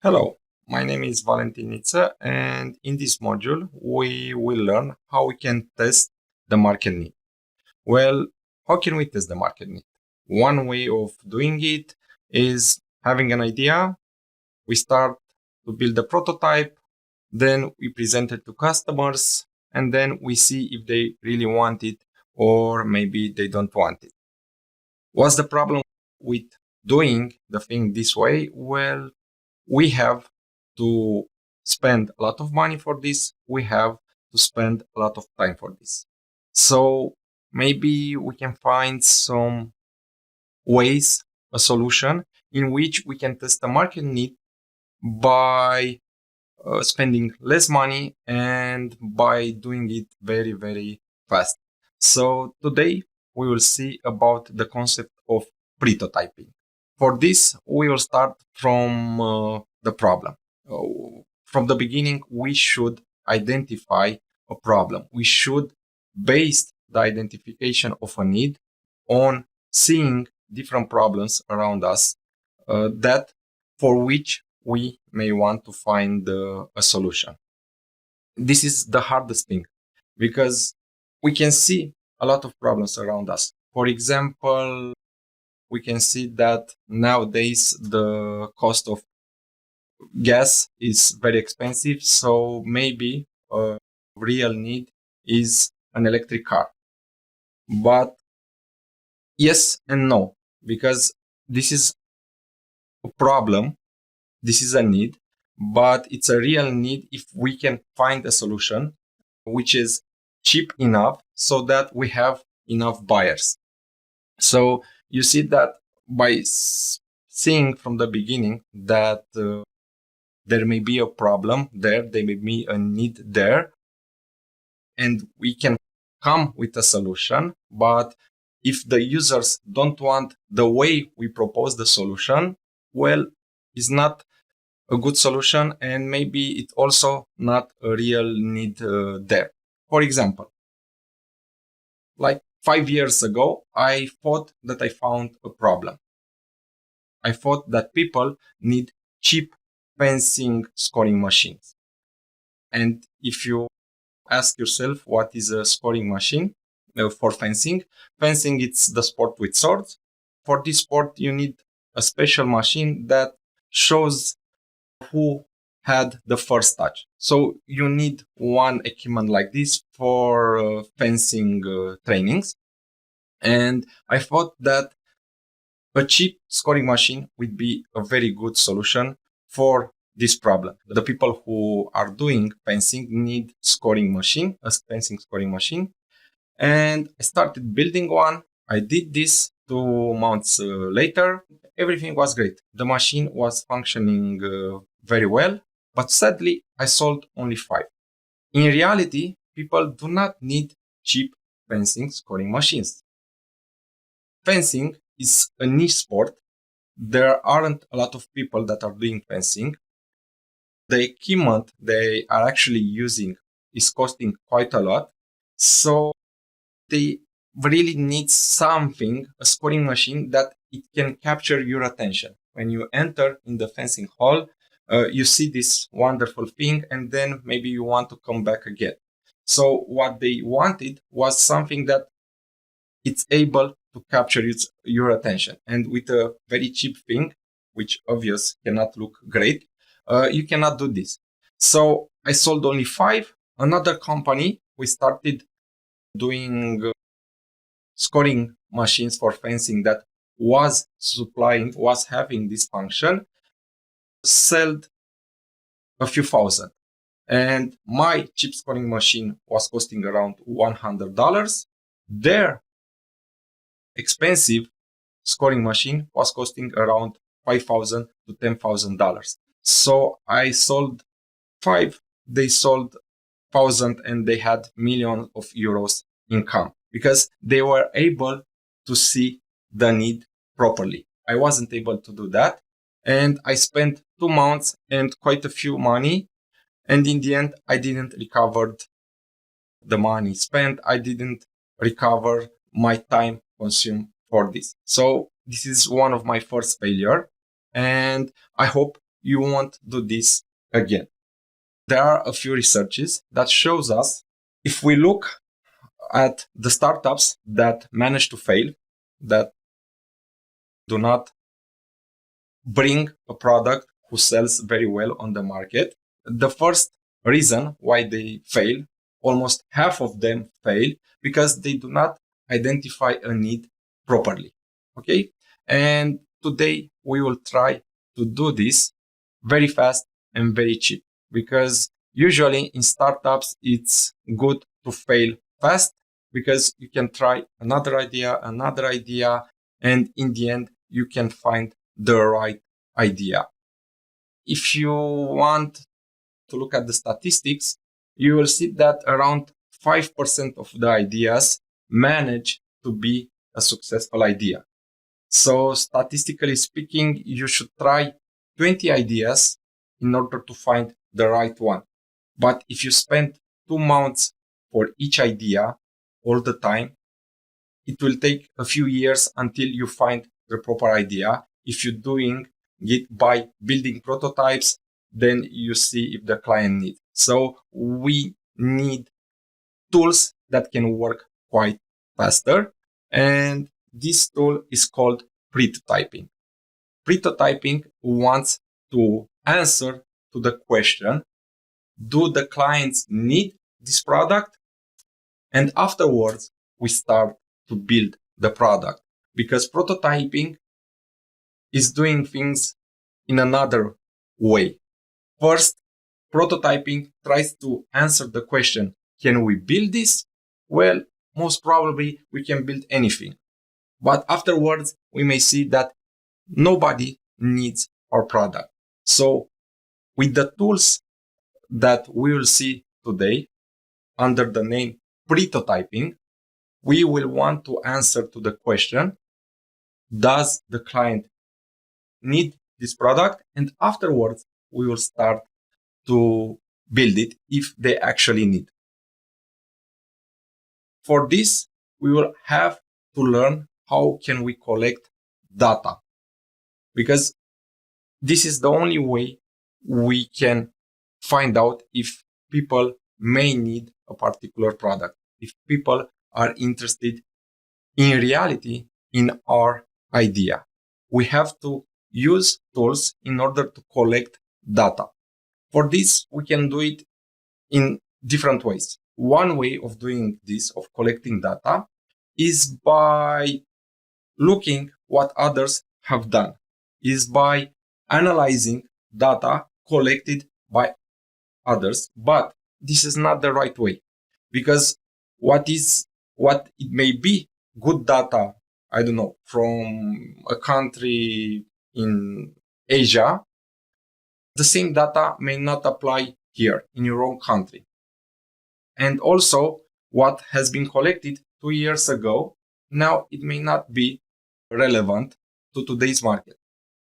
Hello, my name is Valentin Niță, and in this module, we will learn how we can test the market need. Well, how can we test the market need? One way of doing it is having an idea. We start to build a prototype, then we present it to customers, and then we see if they really want it or maybe they don't want it. What's the problem with doing the thing this way? Well, we have to spend a lot of money for this. We have to spend a lot of time for this. So maybe we can find some ways, a solution in which we can test the market need by spending less money and by doing it very, very fast. So today we will see about the concept of prototyping. For this, we will start from the problem. From the beginning, we should identify a problem. We should base the identification of a need on seeing different problems around us that for which we may want to find a solution. This is the hardest thing because we can see a lot of problems around us. For example, we can see that nowadays the cost of gas is very expensive. So maybe a real need is an electric car. But yes and no, because this is a problem. This is a need, but it's a real need if we can find a solution which is cheap enough so that we have enough buyers. So you see that by seeing from the beginning that there may be a problem there may be a need there, and we can come with a solution. But if the users don't want the way we propose the solution, well, it's not a good solution, and maybe it's also not a real need there. For example, like 5 years ago, I thought that I found a problem. I thought that people need cheap fencing scoring machines. And if you ask yourself what is a scoring machine for fencing, it's the sport with swords. For this sport, you need a special machine that shows who had the first touch. So you need one equipment like this for fencing trainings. And I thought that a cheap scoring machine would be a very good solution for this problem. The people who are doing fencing need a fencing scoring machine. And I started building one. I did this 2 months later. Everything was great. The machine was functioning very well, but sadly, I sold only 5. In reality, people do not need cheap fencing scoring machines. Fencing is a niche sport. There aren't a lot of people that are doing fencing. The equipment they are actually using is costing quite a lot. So they really need something, a scoring machine that it can capture your attention. When you enter in the fencing hall, you see this wonderful thing, and then maybe you want to come back again. So what they wanted was something that it's able to capture your attention. And with a very cheap thing, which obviously cannot look great, you cannot do this. So I sold only 5. Another company, we started doing scoring machines for fencing that was having this function, sold a few thousand. And my cheap scoring machine was costing around $100. Their expensive scoring machine was costing around $5,000 to $10,000. So I sold 5, they sold 1,000, and they had millions of euros income because they were able to see the need properly. I wasn't able to do that. And I spent 2 months and quite a few money. And in the end, I didn't recover the money spent. I didn't recover my time consumed for this. So this is one of my first failure. And I hope you won't do this again. There are a few researches that shows us, if we look at the startups that manage to fail, that do not bring a product who sells very well on the market, the first reason why they fail, almost half of them fail because they do not identify a need properly. Okay. And today we will try to do this very fast and very cheap, because usually in startups, it's good to fail fast because you can try another idea, and in the end, you can find the right idea. If you want to look at the statistics, you will see that around 5% of the ideas manage to be a successful idea. So statistically speaking, you should try 20 ideas in order to find the right one. But if you spend 2 months for each idea all the time, it will take a few years until you find the proper idea. If you're doing it by building prototypes, then you see if the client needs. So we need tools that can work quite faster. And this tool is called prototyping. Prototyping wants to answer to the question, do the clients need this product? And afterwards, we start to build the product, because prototyping is doing things in another way. First, prototyping tries to answer the question, can we build this? Well, most probably we can build anything. But afterwards, we may see that nobody needs our product. So with the tools that we will see today under the name prototyping, we will want to answer to the question, does the client need this product? And afterwards, we will start to build it if they actually need. For this, we will have to learn how can we collect data, because this is the only way we can find out if people may need a particular product, if people are interested in reality in our idea. We have to use tools in order to collect data. For this, we can do it in different ways. One way of doing this, of collecting data, is by looking what others have done, is by analyzing data collected by others. But this is not the right way, because what it may be good data, I don't know, from a country in Asia, the same data may not apply here in your own country. And also, what has been collected 2 years ago, now it may not be relevant to today's market.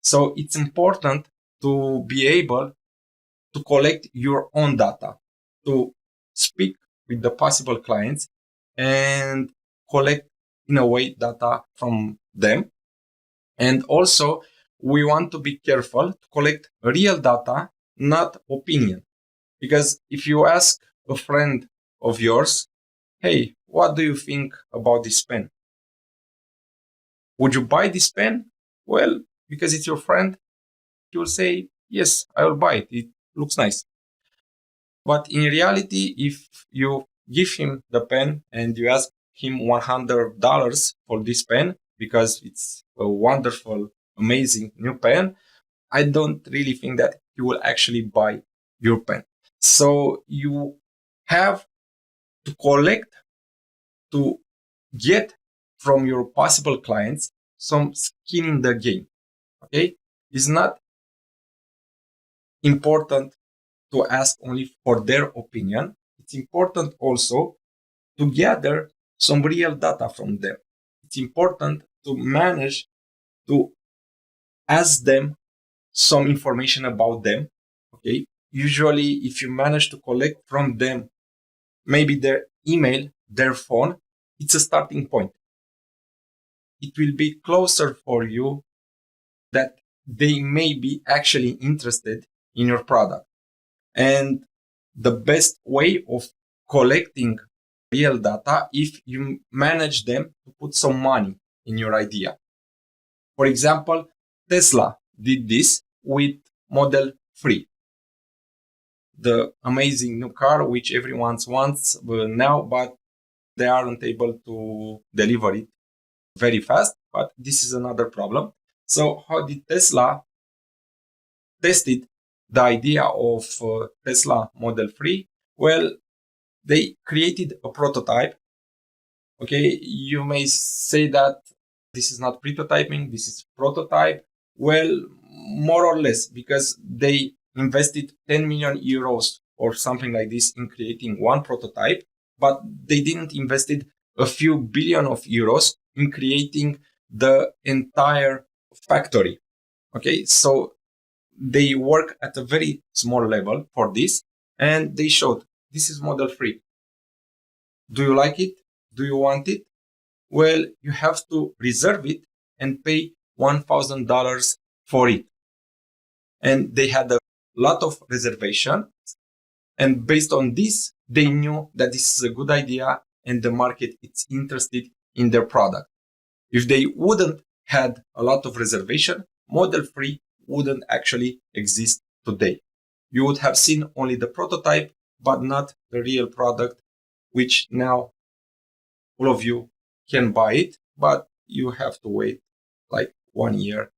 So it's important to be able to collect your own data, to speak with the possible clients and collect in a way data from them. And also, we want to be careful to collect real data, not opinion. Because if you ask a friend of yours, hey, what do you think about this pen? Would you buy this pen? Well, because it's your friend, he will say, yes, I will buy it. It looks nice. But in reality, if you give him the pen and you ask him $100 for this pen, because it's a wonderful, amazing new pen, I don't really think that he will actually buy your pen. So you have to collect, to get from your possible clients some skin in the game. Okay? It's not important to ask only for their opinion. It's important also to gather some real data from them. It's important to manage to ask them some information about them. Okay? Usually, if you manage to collect from them, maybe their email, their phone, it's a starting point. It will be closer for you that they may be actually interested in your product. And the best way of collecting real data if you manage them to put some money in your idea. For example, Tesla did this with Model 3, the amazing new car which everyone wants now, but they aren't able to deliver it very fast. But this is another problem. So how did Tesla tested the idea of Tesla Model 3? Well, they created a prototype. Okay, you may say that this is not prototyping, this is prototype. Well, more or less, because they invested 10 million euros or something like this in creating one prototype, but they didn't invested a few billion of euros in creating the entire factory. Okay, so they work at a very small level for this, and they showed this is Model 3. Do you like it? Do you want it? Well, you have to reserve it and pay $1,000 for it. And they had a lot of reservations. And based on this, they knew that this is a good idea and the market is interested in their product. If they wouldn't had a lot of reservation, Model 3 wouldn't actually exist today. You would have seen only the prototype, but not the real product, which now all of you can buy it, but you have to wait like 1.5 years.